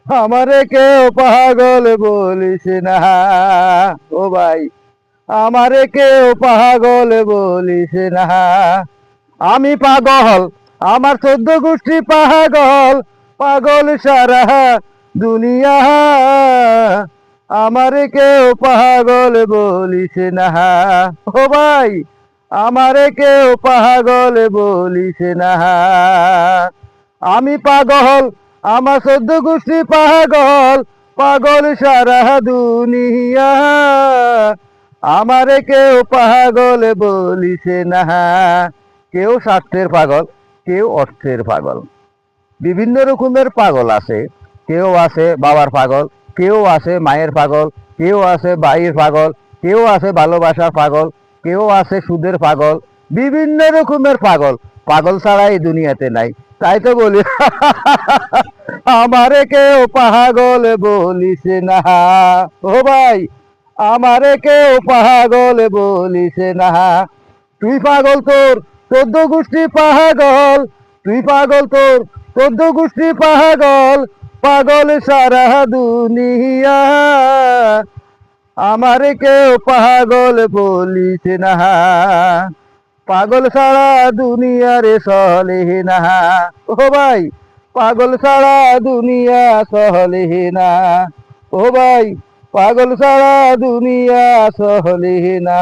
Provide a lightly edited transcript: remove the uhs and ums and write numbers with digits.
আমারে কেউ পাগল বলিস না। ও ভাই, আমারে কেউ পাগল বলিস না। আমি পাগল, আমার 14 গোষ্ঠী পাগল, পাগল সারা দুনিয়া। আমারে কেউ পাগল বলিস না। ও ভাই, আমারে কেউ পাগল বলিস না। আমি পাগল, আমার 14 গোষ্ঠী পাগল, পাগল সারা দুনিয়া। আমারে কেউ পাগল বলিস না। কেউ স্বার্থের পাগল, কেউ অর্থের পাগল, বিভিন্ন রকমের পাগল আছে। কেউ আছে বাবার পাগল, কেউ আছে মায়ের পাগল, কেউ আছে ভাইয়ের পাগল, কেউ আছে ভালোবাসার পাগল, কেউ আছে সুদের পাগল। বিভিন্ন রকমের পাগল, পাগল ছাড়া এই দুনিয়াতে নাই। তাই তো বলি, আমারে কেউ পাগল বলিস না। ও ভাই, আমারে কেউ পাগল বলিস না। তুই পাগল, তোর 14 গোষ্ঠী পাগল, তুই পাগল, তোর 14 গোষ্ঠী পাগল, পাগল সারা দুনিয়া। আমারে কেউ পাগল বলিস না। পাগল সারা দুনিয়ারে চলে না। ও ভাই, পাগল সারা দুনিয়া চলে না। ও ভাই, পাগল সারা দুনিয়া চলে না।